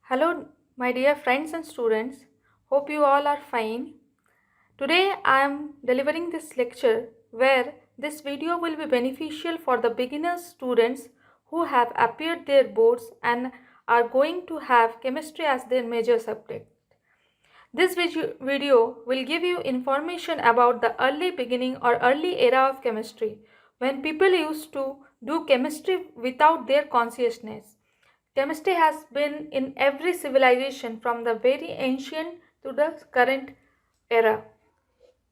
Hello, my dear friends and students. Hope you all are fine. Today I am delivering this lecture where this video will be beneficial for the beginner students who have appeared their boards and are going to have chemistry as their major subject. This video will give you information about the early beginning or early era of chemistry when people used to do chemistry without their consciousness. Chemistry has been in every civilization from the very ancient to the current era.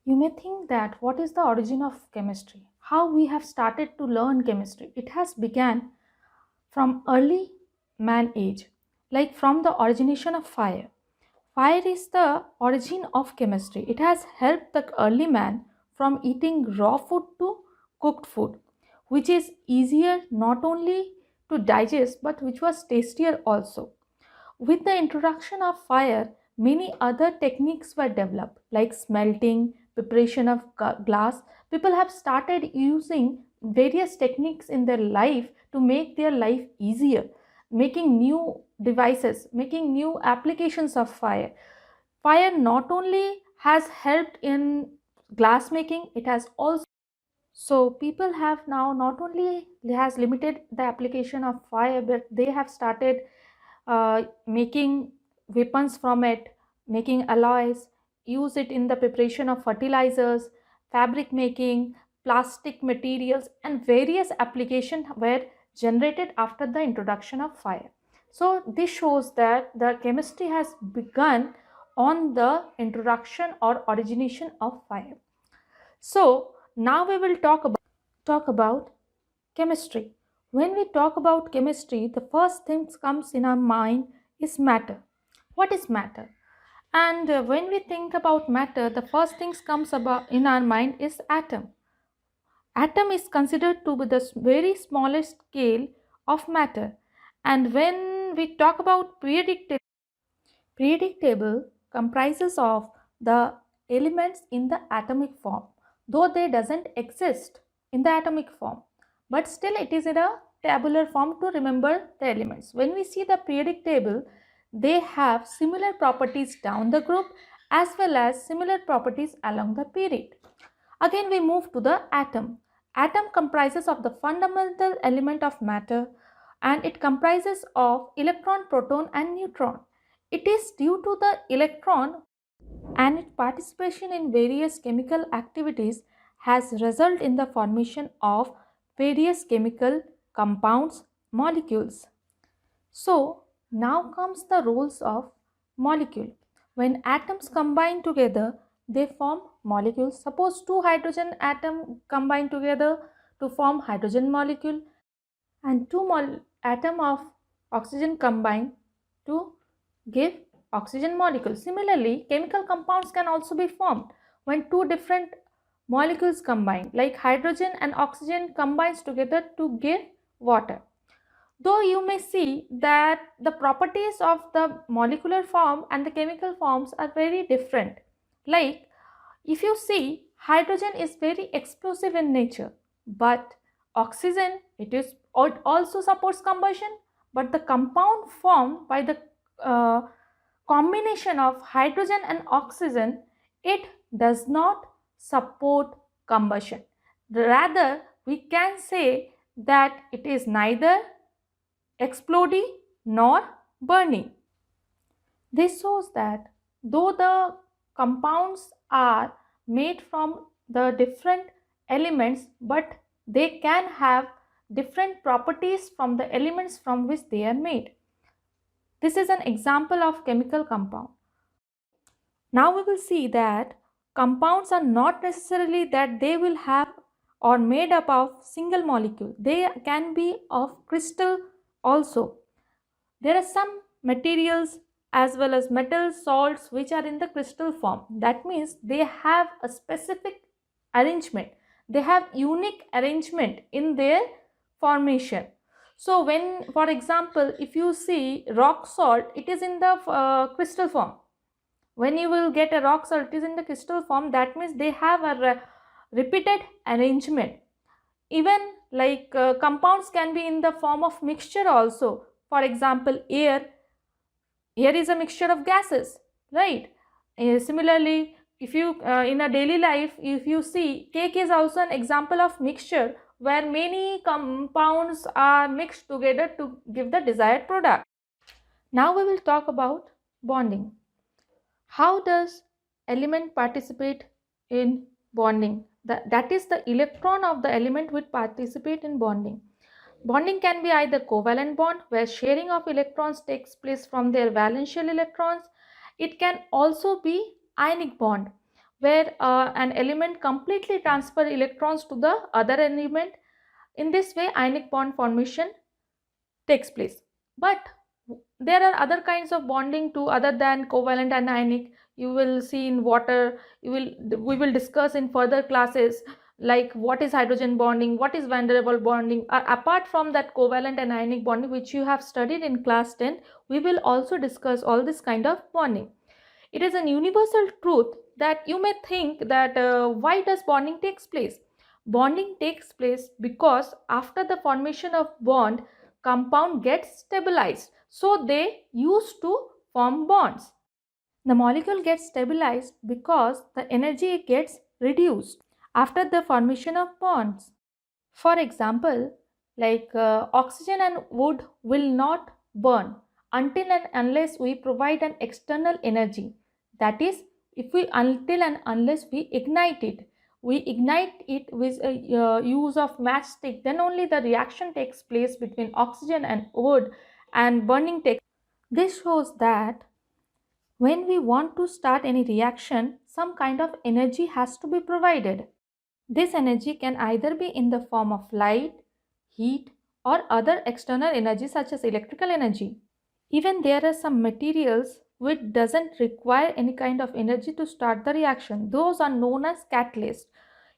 You may think that what is the origin of chemistry? How we have started to learn chemistry? It has began from early man age, like from the origination of fire. Fire is the origin of chemistry. It has helped the early man from eating raw food to cooked food, which is easier not only to digest but which was tastier also. With the introduction of fire, many other techniques were developed, like smelting, preparation of glass. People have started using various techniques in their life to make their life easier, making new devices, making new applications of fire. Fire not only has helped in glass making, it has also so people have now not only has limited the application of fire, but they have started making weapons from it, making alloys, use it in the preparation of fertilizers, fabric making, plastic materials, and various applications were generated after the introduction of fire. So this shows that the chemistry has begun on the introduction or origination of fire. So now we will talk about chemistry. When we talk about chemistry, the first thing comes in our mind is matter. What is matter? And when we think about matter, the first things comes about in our mind is atom. Atom is considered to be the very smallest scale of matter. And when we talk about periodic table comprises of the elements in the atomic form, though they doesn't exist in the atomic form, but still it is in a tabular form to remember the elements. When we see the periodic table, they have similar properties down the group as well as similar properties along the period. Again we move to the atom. Atom comprises of the fundamental element of matter, and it comprises of electron, proton and neutron. It is due to the electron and its participation in various chemical activities has resulted in the formation of various chemical compounds, molecules. So now comes the roles of molecule. When atoms combine together, they form molecules. Suppose two hydrogen atom combine together to form hydrogen molecule, and two atom of oxygen combine to give oxygen molecule. Similarly, chemical compounds can also be formed when two different molecules combine, like hydrogen and oxygen combines together to give water. Though you may see that the properties of the molecular form and the chemical forms are very different. Like if you see, hydrogen is very explosive in nature, but oxygen it also supports combustion, but the compound formed by the uh, combination of hydrogen and oxygen, it does not support combustion. Rather, we can say that it is neither exploding nor burning. This shows that though the compounds are made from the different elements, but they can have different properties from the elements from which they are made. This is an example of chemical compound. Now we will see that compounds are not necessarily that they will have or made up of single molecule. They can be of crystal also. There are some materials as well as metal salts which are in the crystal form. That means they have a specific arrangement. They have unique arrangement in their formation. So when, for example, if you see rock salt, it is in the crystal form. When you will get a rock salt, it is in the crystal form. That means they have a repeated arrangement. Even like compounds can be in the form of mixture also. For example, air Air is a mixture of gases, right? Similarly, if you in a daily life, if you see, cake is also an example of mixture where many compounds are mixed together to give the desired product. Now we will talk about bonding. How does element participate in bonding? That is, the electron of the element will participate in bonding. Bonding can be either covalent bond, where sharing of electrons takes place from their valential electrons. It can also be ionic bond, where an element completely transfer electrons to the other element. In this way, ionic bond formation takes place. But there are other kinds of bonding too, other than covalent and ionic. You will see in water, we will discuss in further classes, like what is hydrogen bonding, what is van der Waals bonding. Apart from that covalent and ionic bonding which you have studied in class 10, we will also discuss all this kind of bonding. It is an universal truth that you may think that why does bonding takes place? Bonding takes place because after the formation of bond, compound gets stabilized, so they used to form bonds. The molecule gets stabilized because the energy gets reduced after the formation of bonds. For example, like oxygen and wood will not burn until and unless we provide an external energy. That is, if we until and unless we ignite it. We ignite it with a use of matchstick, then only the reaction takes place between oxygen and wood and burning takes. This shows that when we want to start any reaction, some kind of energy has to be provided. This energy can either be in the form of light, heat, or other external energy such as electrical energy. Even there are some materials which doesn't require any kind of energy to start the reaction. Those are known as catalysts.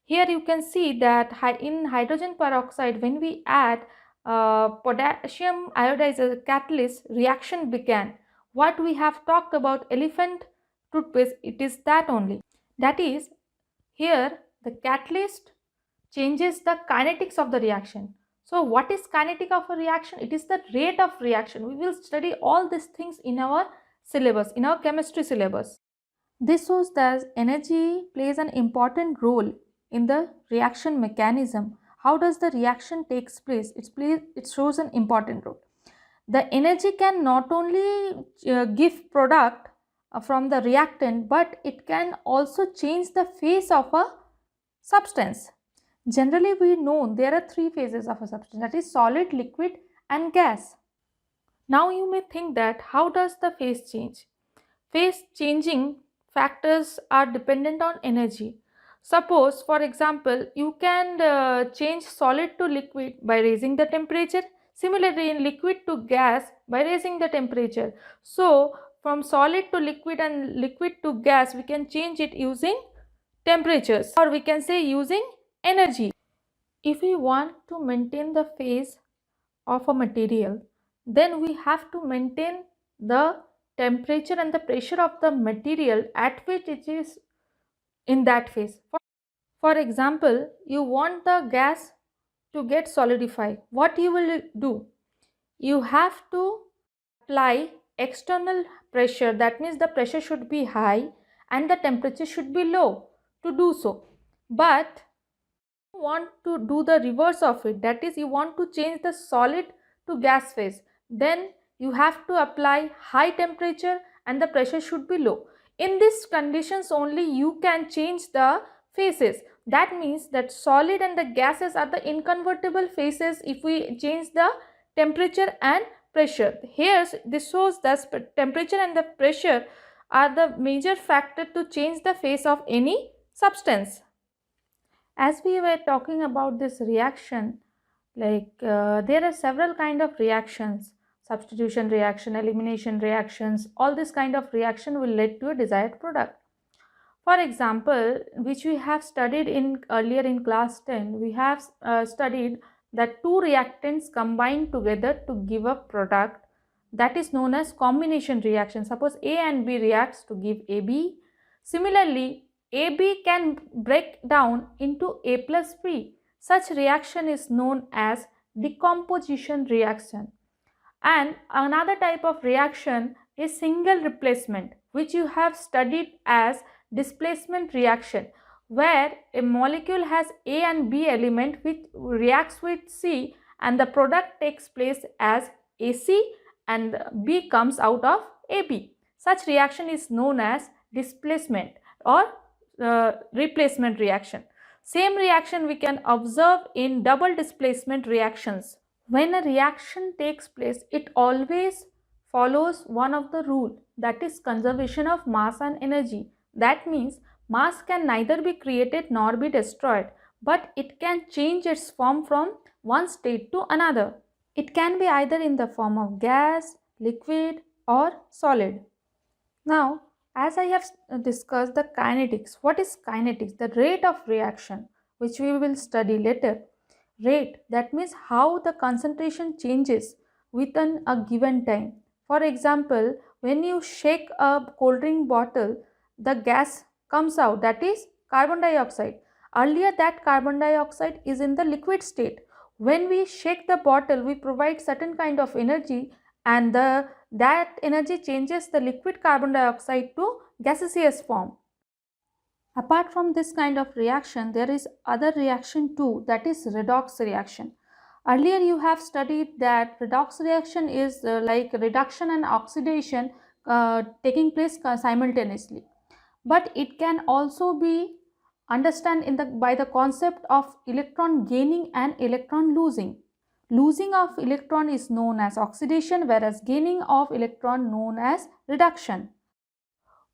Here you can see that in hydrogen peroxide, when we add potassium iodide as a catalyst, reaction began. What we have talked about elephant toothpaste, it is that only. That is, here the catalyst changes the kinetics of the reaction. So what is kinetic of a reaction? It is the rate of reaction. We will study all these things in our syllabus, in our chemistry syllabus. This shows that energy plays an important role in the reaction mechanism. How does the reaction takes place? It shows an important role. The energy can not only give product from the reactant, but it can also change the phase of a substance. Generally, we know there are three phases of a substance, that is solid, liquid and gas. Now you may think that how does the phase change? Phase changing factors are dependent on energy. Suppose, for example, you can change solid to liquid by raising the temperature. Similarly, in liquid to gas by raising the temperature. So, from solid to liquid and liquid to gas, we can change it using temperatures, or we can say using energy. If we want to maintain the phase of a material, then we have to maintain the temperature and the pressure of the material at which it is in that phase. For example, you want the gas to get solidified. What you will do? You have to apply external pressure. That means the pressure should be high and the temperature should be low to do so. But you want to do the reverse of it. That is, you want to change the solid to gas phase. Then you have to apply high temperature and the pressure should be low. In these conditions only you can change the phases. That means that solid and the gases are the inconvertible phases if we change the temperature and pressure. Here this shows that temperature and the pressure are the major factor to change the phase of any substance. As we were talking about this reaction, there are several kind of reactions: substitution reaction, elimination reactions. All this kind of reaction will lead to a desired product. For example, which we have studied in earlier in class 10, we have studied that two reactants combine together to give a product that is known as combination reaction. Suppose A and B reacts to give AB. Similarly, AB can break down into A plus B. Such reaction is known as decomposition reaction. And another type of reaction a single replacement, which you have studied as displacement reaction, where a molecule has A and B element which reacts with C and the product takes place as AC and B comes out of AB. Such reaction is known as displacement or replacement reaction. Same reaction we can observe in double displacement reactions. When a reaction takes place, it always follows one of the rule, that is conservation of mass and energy. That means mass can neither be created nor be destroyed, but it can change its form from one state to another. It can be either in the form of gas, liquid or solid. Now, as I have discussed the kinetics, what is kinetics? The rate of reaction, which we will study later. Rate, that means how the concentration changes within a given time. For example, when you shake a cold drink bottle, the gas comes out, that is carbon dioxide. Earlier that carbon dioxide is in the liquid state. When we shake the bottle, we provide certain kind of energy and that energy changes the liquid carbon dioxide to gaseous form. Apart from this kind of reaction, there is other reaction too, that is redox reaction. Earlier you have studied that redox reaction is like reduction and oxidation taking place simultaneously. But it can also be understood by the concept of electron gaining and electron losing. Losing of electron is known as oxidation, whereas gaining of electron known as reduction.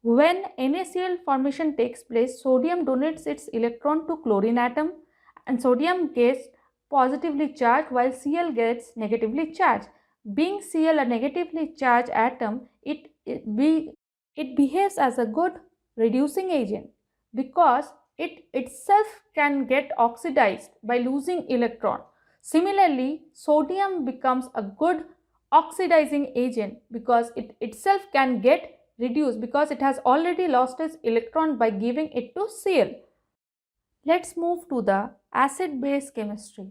When NaCl formation takes place, sodium donates its electron to chlorine atom and sodium gets positively charged while Cl gets negatively charged. Being Cl a negatively charged atom, it behaves as a good reducing agent because it itself can get oxidized by losing electron. Similarly, sodium becomes a good oxidizing agent because it itself can get reduced because it has already lost its electron by giving it to Cl. Let's move to the acid-base chemistry.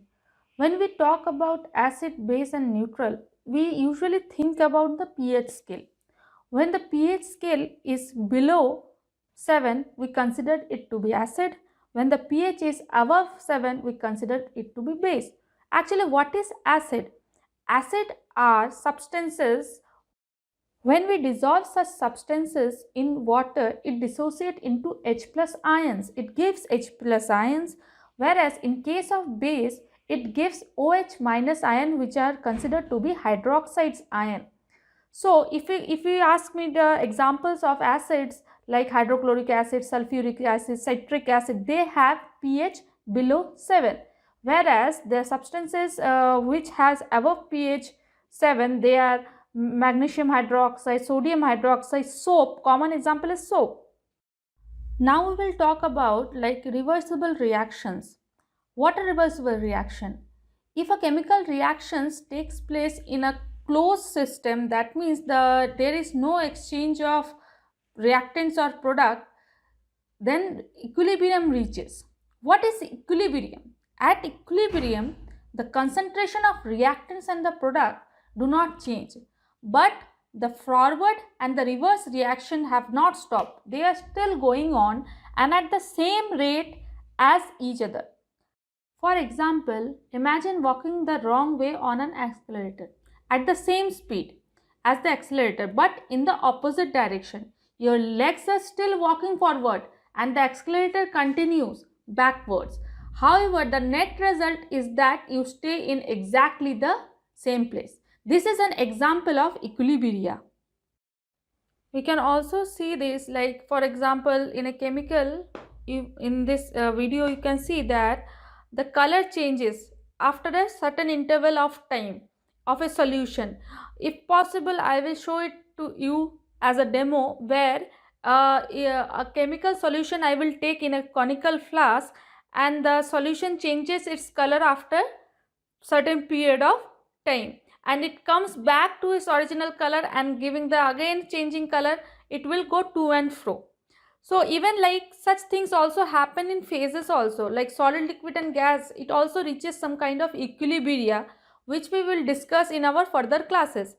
When we talk about acid, base and neutral, we usually think about the pH scale. When the pH scale is below 7, we consider it to be acid. When the pH is above 7, we consider it to be base. Actually, what is acid? Acid are substances. When we dissolve such substances in water, it dissociates into H plus ions. It gives H plus ions, whereas in case of base, it gives OH minus ion, which are considered to be hydroxides ion. So, if you ask me the examples of acids like hydrochloric acid, sulfuric acid, citric acid, they have pH below 7. Whereas the substances which has above pH 7, they are magnesium hydroxide, sodium hydroxide, soap. Common example is soap. Now we will talk about like reversible reactions. What a reversible reaction? If a chemical reaction takes place in a closed system, that means there is no exchange of reactants or product, then equilibrium reaches. What is equilibrium? At equilibrium, the concentration of reactants and the product do not change, but the forward and the reverse reaction have not stopped. They are still going on and at the same rate as each other. For example, imagine walking the wrong way on an accelerator at the same speed as the accelerator but in the opposite direction. Your legs are still walking forward and the accelerator continues backwards. However, the net result is that you stay in exactly the same place. This is an example of equilibria. We can also see this, like for example in a chemical, in this video you can see that the color changes after a certain interval of time of a solution. If possible, I will show it to you as a demo where a chemical solution I will take in a conical flask and the solution changes its color after certain period of time and it comes back to its original color and giving the again changing color, it will go to and fro. So even like such things also happen in phases also, like solid, liquid and gas, it also reaches some kind of equilibria which we will discuss in our further classes.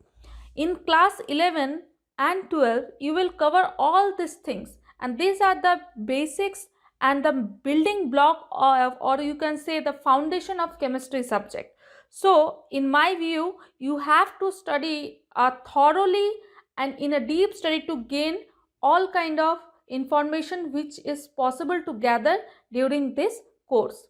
In class 11, and 12 you will cover all these things, and these are the basics and the building block of, or you can say the foundation of chemistry subject. So in my view, you have to study thoroughly and in a deep study to gain all kind of information which is possible to gather during this course.